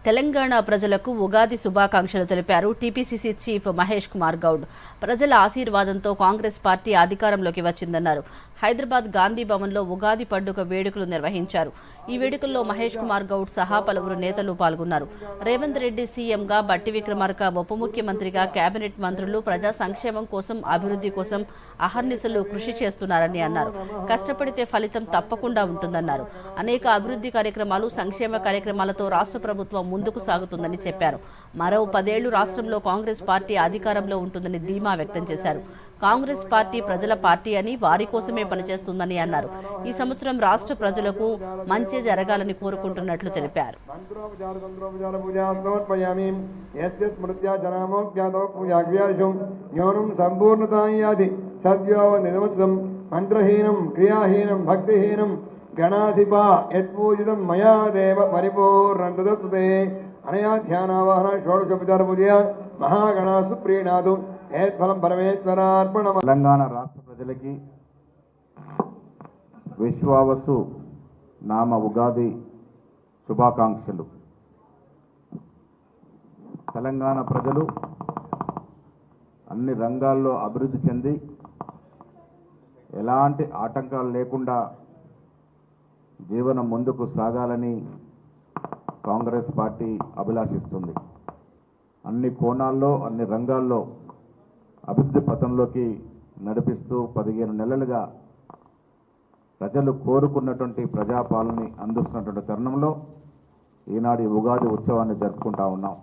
తెలంగాణ ప్రజలకు ఉగాది శుభాకాంక్షలు తెలిపారు టీపీసీసీ చీఫ్ మహేష్ కుమార్ గౌడ్. ప్రజల ఆశీర్వాదంతో కాంగ్రెస్ పార్టీ అధికారంలోకి వచ్చిందన్నారు. హైదరాబాద్ గాంధీ భవన్లో ఉగాది పండుగ వేడుకలు నిర్వహించారు. ఈ వేడుకల్లో మహేష్ కుమార్ గౌడ్ సహా పలువురు నేతలు పాల్గొన్నారు. రేవంత్ రెడ్డి సీఎంగా, బట్టి విక్రమార్క ఉప ముఖ్యమంత్రిగా, కేబినెట్ మంత్రులు ప్రజా సంక్షేమం కోసం, అభివృద్ధి కోసం అహర్నిశలు కృషి చేస్తున్నారని అన్నారు. కష్టపడితే ఫలితం తప్పకుండా ఉంటుందన్నారు. అనేక అభివృద్ధి కార్యక్రమాలు, సంక్షేమ కార్యక్రమాలతో రాష్ట్ర ప్రభుత్వం ముందుకు సాగుతుందని చెప్పారు. మరో 10 ఏళ్లు రాష్ట్రంలో కాంగ్రెస్ పార్టీ అధికారంలో ఉంటుందని ధీమా వ్యక్తం చేశారు. కాంగ్రెస్ పార్టీ ప్రజల పార్టీ అని, వారి కోసమే పనిచేస్తుందని అన్నారు. ఈ సంవత్సరం రాష్ట్ర ప్రజలకు మంచి జరగాలని కోరుకుంటున్నట్లు తెలిపారు. మంత్రహీనం క్రియాహీనం భక్తిహీనం గణాధిప యత్పూజితం మయా దేవ పరిపూర్ణంతదస్తుతే అనయా ధ్యానావాహన షోడశోపచార పూజయ మహాగణాసు ప్రీణాదు ఏత్ఫలం పరమేశ్వరార్పణ. తెలంగాణ రాష్ట్ర ప్రజలకి విశ్వావసు నామ ఉగాది శుభాకాంక్షలు. తెలంగాణ ప్రజలు అన్ని రంగాల్లో అభివృద్ధి చెంది ఎలాంటి ఆటంకాలు లేకుండా జీవనం ముందుకు సాగాలని కాంగ్రెస్ పార్టీ అభిలాషిస్తుంది. అన్ని కోణాల్లో, అన్ని రంగాల్లో అభివృద్ధి పథంలోకి నడిపిస్తూ 15 నెలలుగా ప్రజలు కోరుకున్నటువంటి ప్రజాపాలనని అందిస్తున్నటువంటి తరుణంలో ఈనాడు ఉగాది ఉత్సవాన్ని జరుపుకుంటా ఉన్నాం.